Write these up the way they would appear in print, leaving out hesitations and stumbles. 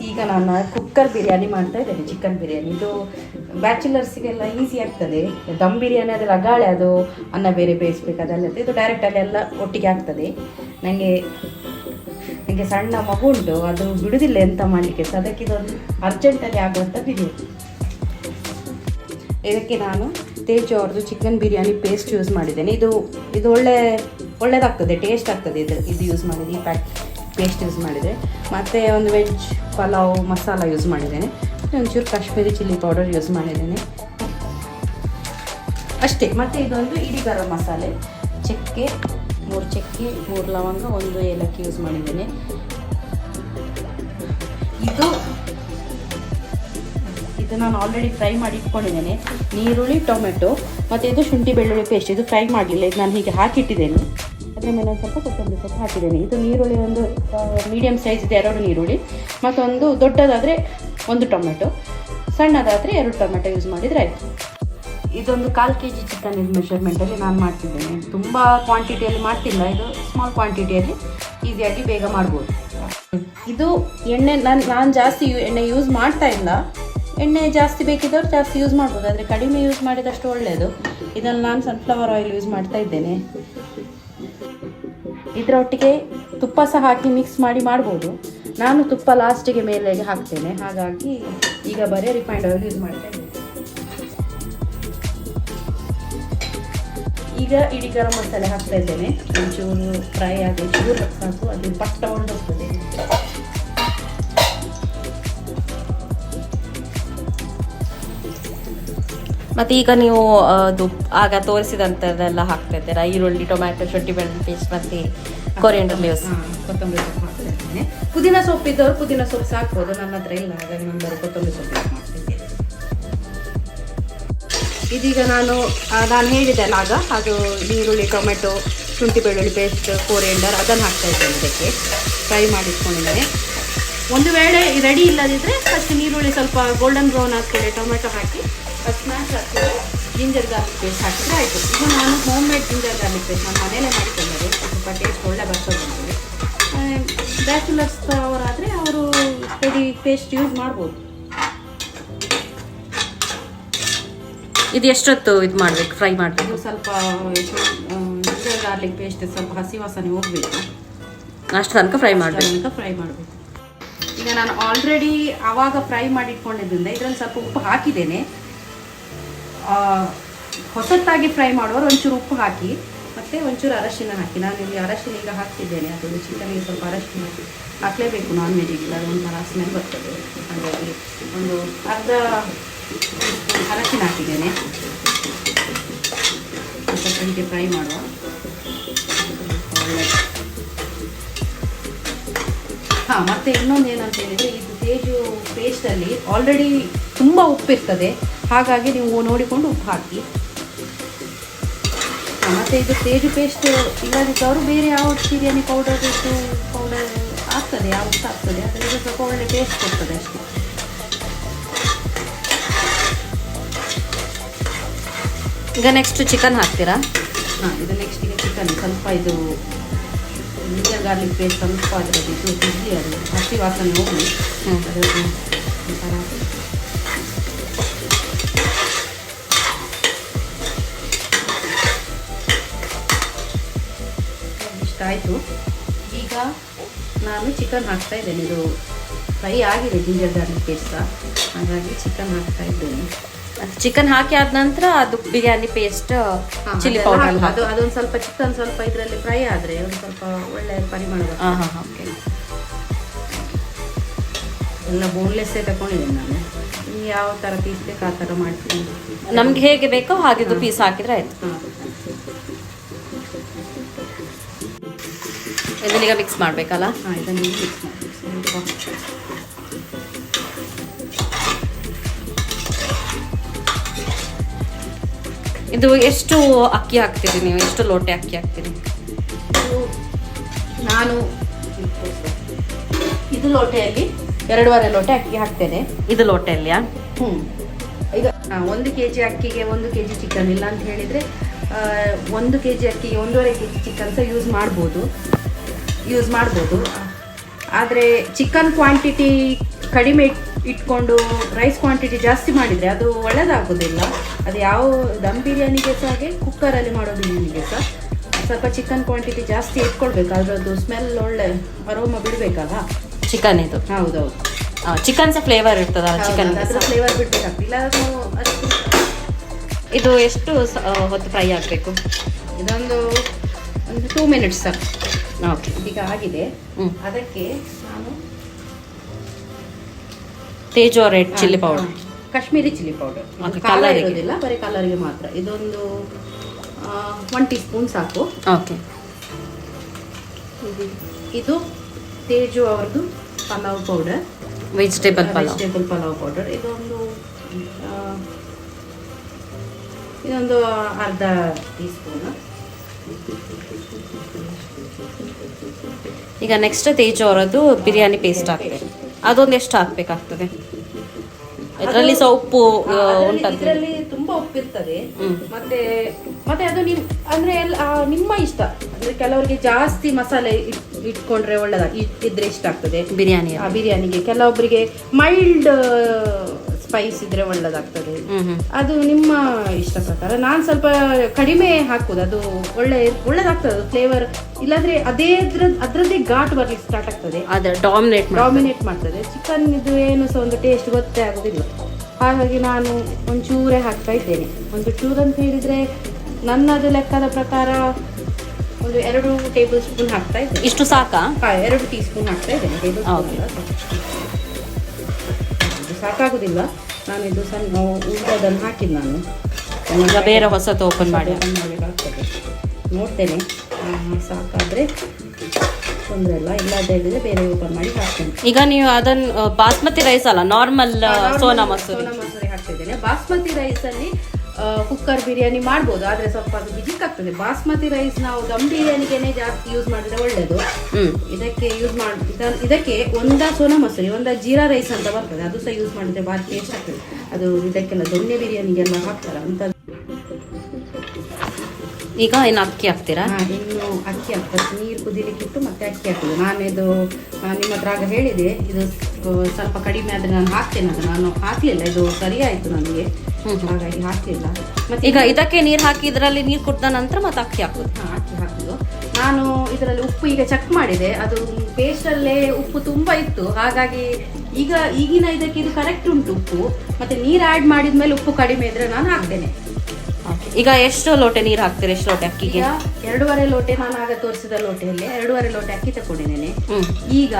ಈಗ ನಾನು ಕುಕ್ಕರ್ ಬಿರಿಯಾನಿ ಮಾಡ್ತಾ ಇದ್ದೇನೆ, ಚಿಕನ್ ಬಿರಿಯಾನಿ. ಇದು ಬ್ಯಾಚುಲರ್ಸಿಗೆಲ್ಲ ಈಸಿ ಆಗ್ತದೆ. ದಮ್ ಬಿರಿಯಾನಿ ಆದರೆ ರಗಾಳೆ, ಅದು ಅನ್ನ ಬೇರೆ ಬೇಯಿಸ್ಬೇಕು, ಅದೆಲ್ಲ. ಇದು ಡೈರೆಕ್ಟಲ್ಲಿ ಎಲ್ಲ ಒಟ್ಟಿಗೆ ಆಗ್ತದೆ. ನನಗೆ ಸಣ್ಣ ಮಗು ಉಂಟು, ಅದು ಬಿಡುವುದಿಲ್ಲ ಎಂತ ಮಾಡಲಿಕ್ಕೆ. ಸೊ ಅದಕ್ಕೆ ಇದೊಂದು ಅರ್ಜೆಂಟಲ್ಲಿ ಆಗುವಂಥ ಬಿರಿಯಾನಿ. ಇದಕ್ಕೆ ನಾನು ತೇಜು ಅವ್ರದ್ದು ಚಿಕನ್ ಬಿರಿಯಾನಿ ಪೇಸ್ಟ್ ಯೂಸ್ ಮಾಡಿದ್ದೇನೆ. ಇದು ಒಳ್ಳೆಯದಾಗ್ತದೆ, ಟೇಸ್ಟ್ ಆಗ್ತದೆ ಇದು ಯೂಸ್ ಮಾಡಿದೆ, ಈ ಪೇಸ್ಟ್ ಯೂಸ್ ಮಾಡಿದರೆ. ಮತ್ತು ಒಂದು ವೆಜ್ ಪಲಾವ್ ಮಸಾಲ ಯೂಸ್ ಮಾಡಿದ್ದೇನೆ. ಒಂಚೂರು ಕಾಶ್ಮೀರಿ ಚಿಲ್ಲಿ ಪೌಡರ್ ಯೂಸ್ ಮಾಡಿದ್ದೇನೆ ಅಷ್ಟೇ. ಮತ್ತು ಇದೊಂದು ಇಡೀ ಗರಂ ಮಸಾಲೆ, ಚಕ್ಕೆ 3 ಚಕ್ಕೆ 3 ಲವಂಗ 1 ಏಲಕ್ಕಿ ಯೂಸ್ ಮಾಡಿದ್ದೇನೆ. ಇದು ನಾನು ಆಲ್ರೆಡಿ ಫ್ರೈ ಮಾಡಿ ಇಟ್ಕೊಂಡಿದ್ದೇನೆ. ನೀರುಳ್ಳಿ, ಟೊಮೆಟೊ ಮತ್ತು ಇದು ಶುಂಠಿ ಬೆಳ್ಳುಳ್ಳಿ ಪೇಸ್ಟ್. ಇದು ಫ್ರೈ ಮಾಡಲಿಲ್ಲ, ಇದು ನಾನು ಹೀಗೆ ಹಾಕಿಟ್ಟಿದ್ದೇನೆ. ಅದರ ಮೇಲೆ ಒಂದು ಸ್ವಲ್ಪ ಕೊತ್ತಂಬರಿ ಸೊಪ್ಪು ಹಾಕಿದ್ದೇನೆ. ಇದು ನೀರುಳ್ಳಿ ಒಂದು ಮೀಡಿಯಮ್ ಸೈಜ್ ಇದೆ 2 ನೀರುಳ್ಳಿ, ಮತ್ತೊಂದು ದೊಡ್ಡದಾದರೆ 1 ಟೊಮೆಟೊ, ಸಣ್ಣದಾದರೆ 2 ಟೊಮೆಟೊ ಯೂಸ್ ಮಾಡಿದರೆ ಆಯಿತು. ಇದೊಂದು 1/4 kg ಚಿಕನ್ ಇದು ಮೆಷರ್ಮೆಂಟಲ್ಲಿ ನಾನು ಮಾಡ್ತಿದ್ದೇನೆ. ತುಂಬ ಕ್ವಾಂಟಿಟಿಯಲ್ಲಿ ಮಾಡ್ತಿಲ್ಲ, ಇದು ಸ್ಮಾಲ್ ಕ್ವಾಂಟಿಟಿಯಲ್ಲಿ ಈಸಿಯಾಗಿ ಬೇಗ ಮಾಡ್ಬೋದು. ಇದು ಎಣ್ಣೆ ನಾನು ಜಾಸ್ತಿ ಎಣ್ಣೆ ಯೂಸ್ ಮಾಡ್ತಾ ಇಲ್ಲ. ಎಣ್ಣೆ ಜಾಸ್ತಿ ಬೇಕಿದ್ದವ್ರು ಜಾಸ್ತಿ ಯೂಸ್ ಮಾಡ್ಬೋದು, ಆದರೆ ಕಡಿಮೆ ಯೂಸ್ ಮಾಡಿದಷ್ಟು ಒಳ್ಳೆಯದು. ಇದನ್ನು ನಾನು ಸನ್ಫ್ಲವರ್ ಆಯಿಲ್ ಯೂಸ್ ಮಾಡ್ತಾ ಇದ್ದೇನೆ. ಇದರೊಟ್ಟಿಗೆ ತುಪ್ಪ ಸಹ ಹಾಕಿ ಮಿಕ್ಸ್ ಮಾಡಿ ಮಾಡ್ಬೋದು. ನಾನು ತುಪ್ಪ ಲಾಸ್ಟಿಗೆ ಮೇಲೆ ಹಾಕ್ತೇನೆ, ಹಾಗಾಗಿ ಈಗ ಬರೀ ರಿಫೈಂಡ್ ಆಯಿಲ್ ಯೂಸ್ ಮಾಡ್ತಾ ಇದ್ದೇನೆ. ಈಗ ಇಡೀ ಗರಂ ಮಸಾಲೆ ಹಾಕ್ತಾ ಇದ್ದೇನೆ. ಒಂಚೂರು ಫ್ರೈ ಆಗಿ ಚೂರು ಸಾಕು, ಅದು ಪಟ್ಟ ಹೊರಡೋಗ್ತದೆ. ಮತ್ತು ಈಗ ನೀವು ಅದು ಆಗ ತೋರಿಸಿದಂಥದ್ದೆಲ್ಲ ಹಾಕ್ತಾ ಇದ್ದೀರಾ, ಈರುಳ್ಳಿ, ಟೊಮ್ಯಾಟೊ, ಶುಂಠಿ ಬೆಳ್ಳುಳ್ಳಿ ಪೇಸ್ಟ್ ಮತ್ತು ಕೊರಿಯಂಡರ್ ಲೀವ್ಸ್, ಕೊತ್ತಂಬರಿ ಸೊಪ್ಪು ಹಾಕ್ತಾ ಇದ್ದೇನೆ. ಪುದೀನ ಸೊಪ್ಪು ಇದ್ದವರು ಪುದೀನ ಸೊಪ್ಪು ಸಾಕ್ಬೋದು, ನನ್ನ ಹತ್ರ ಇಲ್ಲ, ಹಾಗಾಗಿ ನಾನು ಬರೀ ಕೊತ್ತಂಬರಿ ಸೊಪ್ಪು ಮಾಡ್ತಿದ್ದೇನೆ. ಇದೀಗ ನಾನು ಹೇಳಿದೆ ಆಗ, ಅದು ಈರುಳ್ಳಿ, ಟೊಮೆಟೊ, ಶುಂಠಿ ಬೆಳ್ಳುಳ್ಳಿ ಪೇಸ್ಟ್, ಕೊರಿಯಂಡರ್ ಅದನ್ನು ಹಾಕ್ತಾ ಇದ್ದೇನೆ. ಇದಕ್ಕೆ ಫ್ರೈ ಮಾಡಿಟ್ಕೊಂಡಿದ್ದೇನೆ. ಒಂದು ವೇಳೆ ರೆಡಿ ಇಲ್ಲದಿದ್ದರೆ ಫಸ್ಟ್ ನೀರುಳ್ಳಿ ಸ್ವಲ್ಪ ಗೋಲ್ಡನ್ ಬ್ರೌನ್ ಹಾಕ್ತೇನೆ, ಟೊಮೆಟೊ ಹಾಕಿ ಸ್ಮ್ಯಾಶ್ ಹಾಕ್ತೇನೆ, ಜಿಂಜರ್ ಗಾರ್ಲಿಕ್ ಪೇಸ್ಟ್ ಹಾಕಿದ್ರೆ ಆಯಿತು. ಇದು ನಾನು home made ginger garlic paste ನಾನು ಮನೇಲೇ ಮಾಡಿಕೊಂಡೆ, ಸ್ವಲ್ಪ ಟೇಸ್ಟ್ ಒಳ್ಳೆ ಬರ್ತದೆ ನನಗೆ. ಬ್ಯಾಚುಲರ್ಸ್ ಅವರಾದರೆ ಅವರು ರೆಡಿ ಪೇಸ್ಟ್ ಯೂಸ್ ಮಾಡ್ಬೋದು. ಇದು ಎಷ್ಟೊತ್ತು ಇದು ಮಾಡಬೇಕು, ಫ್ರೈ ಮಾಡಬೇಕು? ಸ್ವಲ್ಪ ಜಿಂಜರ್ ಗಾರ್ಲಿಕ್ ಪೇಸ್ಟ್ ಸ್ವಲ್ಪ ಹಸಿ ವಾಸನೆ ಹೋಗಬೇಕು, ಅಷ್ಟು ತನಕ ಫ್ರೈ ಮಾಡಬೇಕು. ಈಗ ನಾನು ಆಲ್ರೆಡಿ ಆವಾಗ ಫ್ರೈ ಮಾಡಿ ಇಟ್ಕೊಂಡಿದ್ದರಿಂದ ಇದರಲ್ಲಿ ಸ್ವಲ್ಪ ಉಪ್ಪು ಹಾಕಿದ್ದೇನೆ. ಹೊಸತ್ತಾಗಿ ಫ್ರೈ ಮಾಡುವವರು ಒಂಚೂರು ಉಪ್ಪು ಹಾಕಿ ಮತ್ತು ಒಂಚೂರು ಅರಶಿನ ಹಾಕಿ. ನಾನು ಇಲ್ಲಿ ಅರಶಿನ ಈಗ ಹಾಕ್ತಿದ್ದೇನೆ, ಅದು ಚಿಕನ್ಗೆ ಸ್ವಲ್ಪ ಅರಶಿನ ಹಾಕಲೇಬೇಕು, ನಾನ್ ವೆಜ್ಜಿಗೆ ಅದು ಒಂಥರ ಸ್ಮೆಲ್ ಬರ್ತದೆ. ಹಾಗಾಗಿ ಒಂದು ಅರ್ಧ ಅರಶಿನ ಹಾಕಿದ್ದೇನೆ. ಸ್ವಲ್ಪ ಹೀಗೆ ಫ್ರೈ ಮಾಡುವ. ಹಾಂ, ಮತ್ತು ಇನ್ನೊಂದು ಏನಂತ ಹೇಳಿದರೆ, ಇದು ತೇಜು ಪೇಸ್ಟಲ್ಲಿ ಆಲ್ರೆಡಿ ತುಂಬ ಉಪ್ಪಿರ್ತದೆ, ಹಾಗಾಗಿ ನೀವು ನೋಡಿಕೊಂಡು ಉಪ್ಪು ಹಾಕಿ. ಮತ್ತು ಇದು ತೇಜು ಪೇಸ್ಟ್ ಇಲ್ಲದಿದ್ದವರು ಬೇರೆ ಯಾವ ಬಿರಿಯಾನಿ ಪೌಡರ್ ಆಗ್ತದೆ, ಯಾವ ಉಪ್ಪು ಆಗ್ತದೆ, ಅದರಿಂದ ಸ್ವಲ್ಪ ಒಳ್ಳೆ ಟೇಸ್ಟ್ ಕೊಡ್ತದೆ ಅಷ್ಟೇ. ಈಗ ನೆಕ್ಸ್ಟ್ ಚಿಕನ್ ಹಾಕ್ತೀರಾ? ಹಾಂ, ಇದು ನೆಕ್ಸ್ಟಿಗೆ ಚಿಕನ್ ಸ್ವಲ್ಪ ಇದು ಜಿಂಜರ್ ಗಾರ್ಲಿಕ್ ಪೇಸ್ಟ್ ಸ್ವಲ್ಪ ಅದರಲ್ಲಿ ಬಿಸಿ, ಅದು ಹಸಿ ವಾಸನೆ ಹೋಗಿ ಅದರಲ್ಲಿ ಒಂಥರ ಇಷ್ಟ ಆಯಿತು. ಈಗ ನಾನು ಚಿಕನ್ ಹಾಕ್ತಾ ಇದ್ದೇನೆ. ಇದು ಫ್ರೈ ಆಗಿದೆ ಜಿಂಜರ್ ಗಾರ್ಲಿಕ್ ಪೇಸ್ಟ್, ಹಾಗಾಗಿ ಚಿಕನ್ ಹಾಕ್ತಾ ಇದ್ದೇನೆ. ಚಿಕನ್ ಹಾಕಿ ಆದ ನಂತರ ಅದು ಬಿರಿಯಾನಿ ಪೇಸ್ಟ್, ಚಿಲ್ಲಿ ಪೌಡರ್ ಅದೊಂದು ಸ್ವಲ್ಪ ಚಿಕನ್ ಸ್ವಲ್ಪ ಇದರಲ್ಲಿ ಫ್ರೈ ಆದರೆ ಒಂದು ಸ್ವಲ್ಪ ಒಳ್ಳೆ ಪರಿಮಳ ಓಕೆ. ಎಲ್ಲ ಬೋನ್ಲೆಸ್ಸೇ ತಗೊಂಡಿದ್ದೇನೆ ನಾನು. ನಿಮ್ಗೆ ಯಾವ ಥರ ಪೀಸ್ ಬೇಕು ಆ ಥರ ಮಾಡ್ತೀನಿ, ನಮ್ಗೆ ಹೇಗೆ ಬೇಕೋ ಹಾಗಿದ್ದು ಪೀಸ್ ಹಾಕಿದ್ರೆ ಆಯಿತು. ಇದನ್ನೀಗ ಮಿಕ್ಸ್ ಮಾಡಬೇಕಲ್ಲ? ಹಾಂ, ಇದನ್ನು ಮಿಕ್ಸ್ ಮಾಡಬೇಕು. ಇದು ಎಷ್ಟು ಅಕ್ಕಿ ಹಾಕ್ತೀರಿ ನೀವು? ಎಷ್ಟು ಲೋಟೆ ಅಕ್ಕಿ ಹಾಕ್ತೀರಿ? ನಾನು ಇದು ಲೋಟೆಯಲ್ಲಿ 2.5 ಲೋಟೆ ಅಕ್ಕಿ ಹಾಕ್ತೇನೆ. ಇದು ಲೋಟೆಯಲ್ಲಿಯಾ? ಇದು 1 kg ಅಕ್ಕಿಗೆ 1 kg ಚಿಕನ್. ಇಲ್ಲ ಅಂತ ಹೇಳಿದರೆ 1 kg ಅಕ್ಕಿಗೆ 1.5 kg ಚಿಕನ್ ಸಹ ಯೂಸ್ ಮಾಡ್ಬೋದು. ಆದರೆ ಚಿಕನ್ ಕ್ವಾಂಟಿಟಿ ಕಡಿಮೆ ಇಟ್ಕೊಂಡು ರೈಸ್ ಕ್ವಾಂಟಿಟಿ ಜಾಸ್ತಿ ಮಾಡಿದರೆ ಅದು ಒಳ್ಳೆಯದಾಗೋದಿಲ್ಲ. ಅದು ಯಾವ ದಮ್ ಬಿರಿಯಾನಿಗೆ ಸಹ ಹಾಗೆ ಕುಕ್ಕರಲ್ಲಿ ಮಾಡೋ ಬಿರಿಯಾನಿಗೆ ಸಹ ಸ್ವಲ್ಪ ಚಿಕನ್ ಕ್ವಾಂಟಿಟಿ ಜಾಸ್ತಿ ಇಟ್ಕೊಳ್ಬೇಕು. ಅದರದ್ದು ಸ್ಮೆಲ್ ಒಳ್ಳೆ ಅರೋಮ ಬಿಡಬೇಕಲ್ಲ ಚಿಕನ್ ಇದು. ಹೌದೌದು, ಚಿಕನ್ ಸಹ ಫ್ಲೇವರ್ ಇರ್ತದಲ್ಲ ಚಿಕನ್, ಅದರ ಫ್ಲೇವರ್ ಬಿಡಬೇಕಾಗ್ತದೆ. ಇಲ್ಲ ಇದು ಎಷ್ಟು ಹೊತ್ತು ಫ್ರೈ ಆಗಬೇಕು? ಇದೊಂದು 2 ಮಿನಿಟ್ಸ್ ಸಾಕು. ಓಕೆ, ಈಗ ಆಗಿದೆ. ಅದಕ್ಕೆ ನಾನು Teja red chilli powder, Kashmiri chilli powder, colour ಇರೋದಿಲ್ಲ, ಬರೀ ಕಲರ್ಗೆ ಮಾತ್ರ. ಇದೊಂದು 1 ಟೀ ಸ್ಪೂನ್ ಸಾಕು. ಓಕೆ. ಇದು ತೇಜು ಅವ್ರದ್ದು pulao powder, vegetable pulao powder. ಇದೊಂದು ಅರ್ಧ ಟೀ ಸ್ಪೂನ್. ಈಗ ನೆಕ್ಸ್ಟ್ ತೇಜು ಅವರದ್ದು ಬಿರಿಯಾನಿ ಪೇಸ್ಟ್ ಹಾಕ್ತೇವೆ. ಅದೊಂದು ಎಷ್ಟು ಹಾಕ್ಬೇಕಾಗ್ತದೆ? ಇದರಲ್ಲಿ ಸಹ ಉಪ್ಪು ಉಂಟಂತ. ಇದರಲ್ಲಿ ತುಂಬಾ ಉಪ್ಪಿರ್ತದೆ. ಮತ್ತೆ ಅದು ಅಂದ್ರೆ ನಿಮ್ಮ ಇಷ್ಟ. ಅಂದ್ರೆ ಕೆಲವರಿಗೆ ಜಾಸ್ತಿ ಮಸಾಲೆ ಇಟ್ಕೊಂಡ್ರೆ ಇದ್ರೆ ಇಷ್ಟ ಆಗ್ತದೆ ಬಿರಿಯಾನಿಗೆ. ಕೆಲವೊಬ್ಬರಿಗೆ ಮೈಲ್ಡ್ ಸ್ಪೈಸ್ ಇದ್ರೆ ಒಳ್ಳೆದಾಗ್ತದೆ. ಅದು ನಿಮ್ಮ ಇಷ್ಟ ಪ್ರಕಾರ. ನಾನು ಸ್ವಲ್ಪ ಕಡಿಮೆ ಹಾಕುದು, ಅದು ಒಳ್ಳೆದಾಗ್ತದೆ ಅದು ಫ್ಲೇವರ್. ಇಲ್ಲಾಂದ್ರೆ ಅದ್ರದ್ದೇ ಘಾಟ್ ಬರ್ಲಿಕ್ಕೆ ಸ್ಟಾರ್ಟ್ ಆಗ್ತದೆ, ಡಾಮಿನೇಟ್ ಮಾಡ್ತದೆ. ಚಿಕನ್ ಇದು ಏನು ಸಹ ಒಂದು ಟೇಸ್ಟ್ ಗೊತ್ತೇ ಆಗೋದಿಲ್ಲ. ಹಾಗಾಗಿ ನಾನು ಒಂಚೂರೇ ಹಾಕ್ತಾ ಇದ್ದೇನೆ. ಒಂದು ಚೂರು ಅಂತ ಹೇಳಿದ್ರೆ ನನ್ನದು ಲೆಕ್ಕದ ಪ್ರಕಾರ ಒಂದು 2 ಟೇಬಲ್ ಸ್ಪೂನ್ ಹಾಕ್ತಾ ಇದ್ದೇನೆ. ಇಷ್ಟು ಸಾಕಾ? 2 ಟೀ ಸ್ಪೂನ್ ಹಾಕ್ತಾ ಇದ್ದೇನೆ. ಟೇಬಲ್ ಸಾಕಾಗುದಿಲ್ಲ. ನಾನು ಇದು ಸಣ್ಣ ಉಳಿದನ್ನು ಹಾಕಿದ್ದು ನಾನು ಬೇರೆ ಹೊಸತು ಓಪನ್ ಮಾಡಬೇಕಾಗ್ತದೆ. ನೋಡ್ತೇನೆ, ಸಾಕಾದ್ರೆ ತೊಂದರೆ ಇಲ್ಲ, ಇಲ್ಲದ ಹೇಳಿದ್ರೆ ಬೇರೆ ಓಪನ್ ಮಾಡಿ ಹಾಕ್ತೇನೆ. ಈಗ ನೀವು ಅದನ್ನು ಬಾಸ್ಮತಿ ರೈಸ್ ಅಲ್ಲ, ನಾರ್ಮಲ್ ಸೋನಾ ಮಸೂರಿ ಹಾಕ್ತಿದ್ದೇನೆ. ಬಾಸ್ಮತಿ ರೈಸ್ ಅಲ್ಲಿ ಕುಕ್ಕರ್ ಬಿರಿಯಾನಿ ಮಾಡ್ಬೋದು, ಆದ್ರೆ ಸ್ವಲ್ಪ ಅದು ಬಿಜಿಕ್ ಆಗ್ತದೆ. ಬಾಸ್ಮತಿ ರೈಸ್ ನಾವು ದಮ್ ಬಿರಿಯಾನಿಗೆನೆ ಜಾಸ್ತಿ ಯೂಸ್ ಮಾಡಿದ್ರೆ ಒಳ್ಳೇದು. ಇದಕ್ಕೆ ಒಂದ ಸೋನಾ ಮಸೂರಿ, ಒಂದ ಜೀರಾ ರೈಸ್ ಅಂತ ಬರ್ತದೆ, ಅದು ಸಹ ಯೂಸ್ ಮಾಡಿದ್ರೆ ಭಾರಿ ಟೇಸ್ಟ್ ಆಗ್ತದೆ. ಅದು ಇದಕ್ಕೆಲ್ಲ ದೊಣ್ಣೆ ಬಿರಿಯಾನಿಗೆಲ್ಲ ಹಾಕ್ತಾರ ಅಂತ. ಈಗ ಇನ್ನು ಅಕ್ಕಿ ಹಾಕ್ತೀರಾ? ಇನ್ನು ಅಕ್ಕಿ ಹಾಕ್ತಾರೆ. ನೀರು ಕುದಿಲಿಕ್ಕಿಟ್ಟು ಮತ್ತೆ ಅಕ್ಕಿ ಹಾಕುದು. ನಾನಿದು ನಿಮ್ಮ ಹತ್ರ ಆಗ ಹೇಳಿದೆ, ಇದು ಸ್ವಲ್ಪ ಕಡಿಮೆ ಆದರೆ ನಾನು ಹಾಕ್ತೇನೆ ಅಂತ. ನಾನು ಹಾಕ್ಲಿಲ್ಲ, ಇದು ಸರಿ ಆಯ್ತು ನನಗೆ, ಹಾಗಾಗಿ ಹಾಕ್ಲಿಲ್ಲ. ಮತ್ತೆ ಈಗ ಇದಕ್ಕೆ ನೀರು ಹಾಕಿ ಇದರಲ್ಲಿ ನೀರು ಕುಡ್ದ ನಂತರ ಮತ್ತೆ ಅಕ್ಕಿ ಹಾಕುದು. ಅಕ್ಕಿ ಹಾಕುದು. ನಾನು ಇದರಲ್ಲಿ ಉಪ್ಪು ಈಗ ಚೆಕ್ ಮಾಡಿದೆ, ಅದು ಪೇಸ್ಟಲ್ಲೇ ಉಪ್ಪು ತುಂಬಾ ಇತ್ತು. ಹಾಗಾಗಿ ಈಗಿನ ಇದಕ್ಕೆ ಇದು ಕರೆಕ್ಟ್ ಉಂಟು ಉಪ್ಪು. ಮತ್ತೆ ನೀರು ಆ್ಯಡ್ ಮಾಡಿದ್ಮೇಲೆ ಉಪ್ಪು ಕಡಿಮೆ ಇದ್ರೆ ನಾನು ಹಾಕ್ತೇನೆ. ಈಗ ಎಷ್ಟು ಲೋಟೆ ನೀರು ಹಾಕ್ತೀರಿ? ಎಷ್ಟು ಲೋಟೆ ಅಕ್ಕಿಗೆ? 2.5 ಲೋಟೆ. ನಾನು ಆಗ ತೋರಿಸಿದ ಲೋಟೆಯಲ್ಲಿ 2.5 ಲೋಟೆ ಅಕ್ಕಿ ತಗೊಂಡಿದ್ದೇನೆ. ಈಗ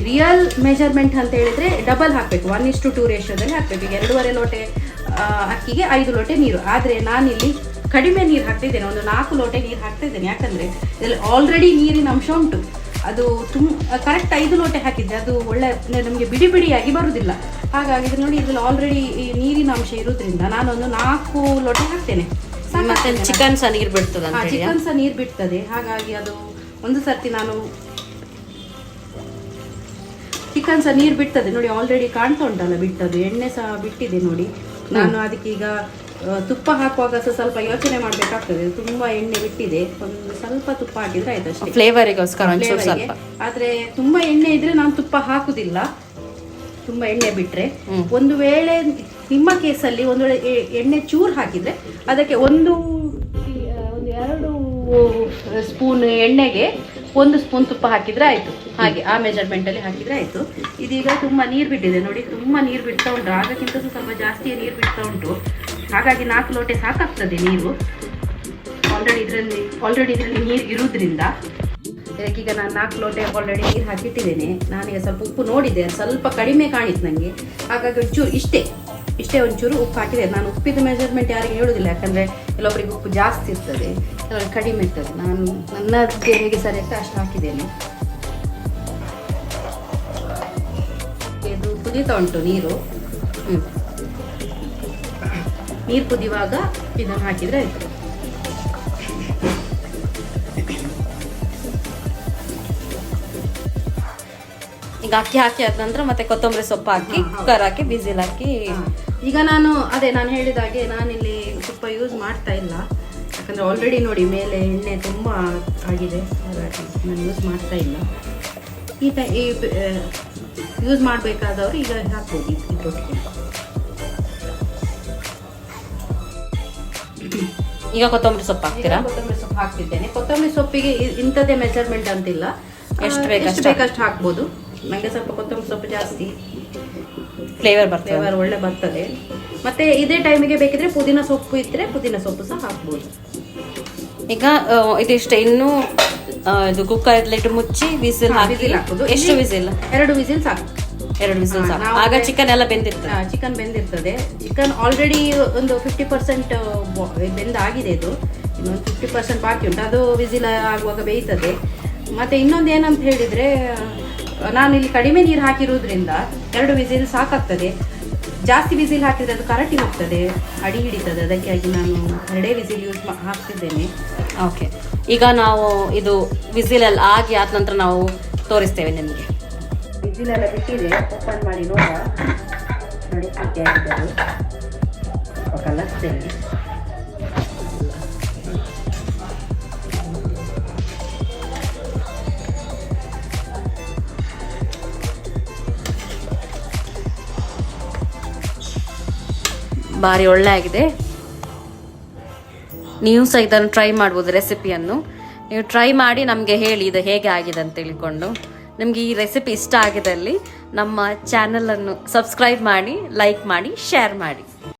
ರಿಯಲ್ ಮೆಜರ್ಮೆಂಟ್ ಅಂತ ಹೇಳಿದ್ರೆ ಡಬಲ್ ಹಾಕ್ಬೇಕು, 1:2 ರೇಷಿಯೋದಲ್ಲಿ ಹಾಕ್ಬೇಕು. ಈಗ 2.5 ಲೋಟೆ ಅಕ್ಕಿಗೆ 5 ಲೋಟೆ ನೀರು. ಆದ್ರೆ ನಾನಿಲ್ಲಿ ಕಡಿಮೆ ನೀರು ಹಾಕ್ತಿದ್ದೇನೆ, ಒಂದು 4 ಲೋಟೆ ನೀರು ಹಾಕ್ತಿದ್ದೇನೆ. ಯಾಕಂದ್ರೆ ಇದರಲ್ಲಿ ಆಲ್ರೆಡಿ ನೀರಿನ ಅಂಶ ಉಂಟು. ಅದು ಕರೆಕ್ಟ್ 5 ಲೋಟೆ ಹಾಕಿದ್ದೆ, ಅದು ಒಳ್ಳೆ ನಮಗೆ ಬಿಡಿ ಬಿಡಿಯಾಗಿ ಬರುವುದಿಲ್ಲ. ಹಾಗಾಗಿ ನೋಡಿ, ಇದ್ರಲ್ಲಿ ಆಲ್ರೆಡಿ ನೀರಿನ ಅಂಶ ಇರೋದ್ರಿಂದ ನಾನೊಂದು 4 ಲೋಟೆ ಹಾಕ್ತೇನೆ. ಚಿಕನ್ ಸಹ ನೀರು ಬಿಡ್ತದೆ, ಚಿಕನ್ ಸಹ ನೀರು ಬಿಡ್ತದೆ. ಹಾಗಾಗಿ ಅದು ಒಂದು ಸರ್ತಿ ನಾನು ಚಿಕನ್ ಸಹ ನೀರು ಬಿಡ್ತದೆ ನೋಡಿ, ಆಲ್ರೆಡಿ ಕಾಣ್ತಾ ಉಂಟಲ್ಲ ಬಿಟ್ಟದ್ದು. ಎಣ್ಣೆ ಸಹ ಬಿಟ್ಟಿದೆ ನೋಡಿ. ನಾನು ಅದಕ್ಕೆ ಈಗ ತುಪ್ಪ ಹಾಕುವಾಗ ಸಹ ಸ್ವಲ್ಪ ಯೋಚನೆ ಮಾಡಬೇಕಾಗ್ತದೆ. ತುಂಬಾ ಎಣ್ಣೆ ಬಿಟ್ಟಿದೆ, ಒಂದು ಸ್ವಲ್ಪ ತುಪ್ಪ ಹಾಕಿದ್ರೆ ಆಯ್ತು ಅಷ್ಟೇ, ಫ್ಲೇವರಿಗೋಸ್ಕರ. ಆದ್ರೆ ತುಂಬಾ ಎಣ್ಣೆ ಇದ್ರೆ ನಾನು ತುಪ್ಪ ಹಾಕುದಿಲ್ಲ, ತುಂಬಾ ಎಣ್ಣೆ ಬಿಟ್ರೆ. ಒಂದು ವೇಳೆ ನಿಮ್ಮ ಕೇಸಲ್ಲಿ ಒಂದು ವೇಳೆ ಎಣ್ಣೆ ಚೂರು ಹಾಕಿದ್ರೆ ಅದಕ್ಕೆ ಒಂದು 2 ಸ್ಪೂನ್ ಎಣ್ಣೆಗೆ 1 ಸ್ಪೂನ್ ತುಪ್ಪ ಹಾಕಿದ್ರೆ ಆಯ್ತು. ಹಾಗೆ ಆ ಮೆಜರ್ಮೆಂಟ್ ಅಲ್ಲಿ ಹಾಕಿದ್ರೆ ಆಯ್ತು. ಇದೀಗ ತುಂಬಾ ನೀರು ಬಿಟ್ಟಿದೆ ನೋಡಿ, ತುಂಬಾ ನೀರು ಬಿಡ್ತಾ ಉಂಟು. ಆಗಕ್ಕಿಂತ ಸ್ವಲ್ಪ ಜಾಸ್ತಿ ನೀರು ಬಿಡ್ತಾ ಉಂಟು. ಹಾಗಾಗಿ 4 ಲೋಟೆ ಸಾಕಾಗ್ತದೆ ನೀರು. ಆಲ್ರೆಡಿ ಇದರಲ್ಲಿ ನೀರು ಇರುವುದ್ರಿಂದ ಇದಕ್ಕೀಗ ನಾನು 4 ಲೋಟೆ ಆಲ್ರೆಡಿ ನೀರು ಹಾಕಿಟ್ಟಿದ್ದೇನೆ. ನಾನೀಗ ಸ್ವಲ್ಪ ಉಪ್ಪು ನೋಡಿದೆ, ಸ್ವಲ್ಪ ಕಡಿಮೆ ಕಾಣಿತ್ತು ನನಗೆ. ಹಾಗಾಗಿ ಒಂಚೂರು ಇಷ್ಟೇ ಒಂಚೂರು ಉಪ್ಪು ಹಾಕಿದೆ. ನಾನು ಉಪ್ಪಿದ ಮೆಜರ್ಮೆಂಟ್ ಯಾರಿಗೆ ಹೇಳೋದಿಲ್ಲ, ಯಾಕಂದರೆ ಕೆಲವೊಬ್ಬರಿಗೆ ಉಪ್ಪು ಜಾಸ್ತಿ ಇರ್ತದೆ, ಕೆಲವರಿಗೆ ಕಡಿಮೆ ಇರ್ತದೆ. ನಾನು ನನ್ನಕ್ಕೆ ಹೇಗೆ ಸರಿ ಆಗ್ತದೆ ಅಷ್ಟು ಹಾಕಿದ್ದೇನೆ. ಇದು ಕುದೀತಾ ಉಂಟು ನೀರು. ನೀರು ಕುದಿಯುವಾಗ ಇದನ್ನು ಹಾಕಿದರೆ ಆಯಿತು. ಈಗ ಅಕ್ಕಿ ಹಾಕಿ ಆದ ನಂತರ ಮತ್ತೆ ಕೊತ್ತಂಬರಿ ಸೊಪ್ಪು ಹಾಕಿ ಕುಕ್ಕರ್ ಹಾಕಿ ಬಿಸಿಲ್ ಹಾಕಿ. ಈಗ ನಾನು ಹೇಳಿದಾಗೆ ನಾನಿಲ್ಲಿ ತುಪ್ಪ ಯೂಸ್ ಮಾಡ್ತಾ ಇಲ್ಲ, ಯಾಕಂದರೆ ಆಲ್ರೆಡಿ ನೋಡಿ ಮೇಲೆ ಎಣ್ಣೆ ತುಂಬ ಆಗಿದೆ. ಹಾಗಾಗಿ ನಾನು ಯೂಸ್ ಮಾಡ್ತಾ ಇಲ್ಲ. ಈ ಯೂಸ್ ಮಾಡಬೇಕಾದವರು ಈಗ ಹಾಕ್ಬೋದು ಇದ್ರೊಟ್ಟಿಗೆ. ಈಗ ಕೊತ್ತಂಬರಿ ಸೊಪ್ಪು ಹಾಕ್ತೀರಾ? ಕೊತ್ತಂಬರಿ ಸೊಪ್ಪು ಹಾಕ್ತಿದ್ದೇನೆ. ಕೊತ್ತಂಬರಿ ಸೊಪ್ಪಿಗೆ ಇಂಥದ್ದೇ ಮೆಜರ್ಮೆಂಟ್ ಅಂತಿಲ್ಲ, ಎಷ್ಟು ಬೇಕಷ್ಟು ಹಾಕ್ಬೋದು. ನನಗೆ ಸ್ವಲ್ಪ ಕೊತ್ತಂಬರಿ ಸೊಪ್ಪು ಜಾಸ್ತಿ ಫ್ಲೇವರ್ ಒಳ್ಳೆ ಬರ್ತದೆ. ಮತ್ತೆ ಇದೇ ಟೈಮಿಗೆ ಬೇಕಿದ್ರೆ ಪುದೀನ ಸೊಪ್ಪು ಇದ್ರೆ ಪುದೀನ ಸೊಪ್ಪು ಸಹ ಹಾಕ್ಬೋದು. ಈಗ ಇದಿಷ್ಟೇ, ಇನ್ನು ಇದು ಕುಕ್ಕರ್ ಇಟ್ಟು ಮುಚ್ಚಿ ವಿಸಿಲ್ ಹಾಕೋದು. ಎಷ್ಟು ವಿಸಿಲ್? 2 ವಿಸಿಲ್ ಸಾಕು. 2 ವಿಸಿಲ್ ಸಾಕು. ಆಗ ಚಿಕನ್ ಎಲ್ಲ ಬೆಂದಿರ್ತದೆ. ಚಿಕನ್ ಬೆಂದಿರ್ತದೆ. ಚಿಕನ್ ಆಲ್ರೆಡಿ ಒಂದು 50% ಬೆಂದಾಗಿದೆ. ಇದು ಇನ್ನೊಂದು 50% ಬಾಕಿ ಉಂಟು. ಅದು ವಿಸಿಲ್ ಆಗುವಾಗ ಬೇಯ್ತದೆ. ಮತ್ತೆ ಇನ್ನೊಂದು ಏನಂತ ಹೇಳಿದ್ರೆ, ನಾನು ಇಲ್ಲಿ ಕಡಿಮೆ ನೀರು ಹಾಕಿರೋದ್ರಿಂದ 2 ವಿಸಿಲ್ ಸಾಕಾಗ್ತದೆ. ಜಾಸ್ತಿ ವಿಸಿಲ್ ಹಾಕಿದ್ರೆ ಅದು ಕರಟಿ ಹೋಗ್ತದೆ, ಅಡಿ ಹಿಡಿತದೆ. ಅದಕ್ಕಾಗಿ ನಾನು 2 ವಿಸಿಲ್ ಹಾಕ್ತಿದ್ದೇನೆ. ಓಕೆ, ಈಗ ನಾವು ಇದು ವಿಸಿಲೆಲ್ಲ ಆಗಿ ಆದ ನಂತರ ನಾವು ತೋರಿಸ್ತೇವೆ ನಿಮಗೆ. ವಿಸಿಲೆಲ್ಲ ಬಿಟ್ಟಿದೆ, ಓಪನ್ ಮಾಡಿ ನೋಡ. ನೋಡಿ ಹಾಕಿ ಹಾಕಿದ್ದಾರೆ ಕಲರ್ಸ್ತೇನೆ. ಭಾರಿ ಒಳ್ಳೆ ಆಗಿದೆ. ನೀವು ಸಹ ಇದನ್ನು ಟ್ರೈ ಮಾಡ್ಬೋದು. ರೆಸಿಪಿಯನ್ನು ನೀವು ಟ್ರೈ ಮಾಡಿ ನಮಗೆ ಹೇಳಿ ಇದು ಹೇಗೆ ಆಗಿದೆ ಅಂತ ತಿಳ್ಕೊಂಡು. ನಿಮಗೆ ಈ ರೆಸಿಪಿ ಇಷ್ಟ ಆಗಿದಲ್ಲಿ ನಮ್ಮ ಚಾನಲನ್ನು ಸಬ್ಸ್ಕ್ರೈಬ್ ಮಾಡಿ, ಲೈಕ್ ಮಾಡಿ, ಶೇರ್ ಮಾಡಿ.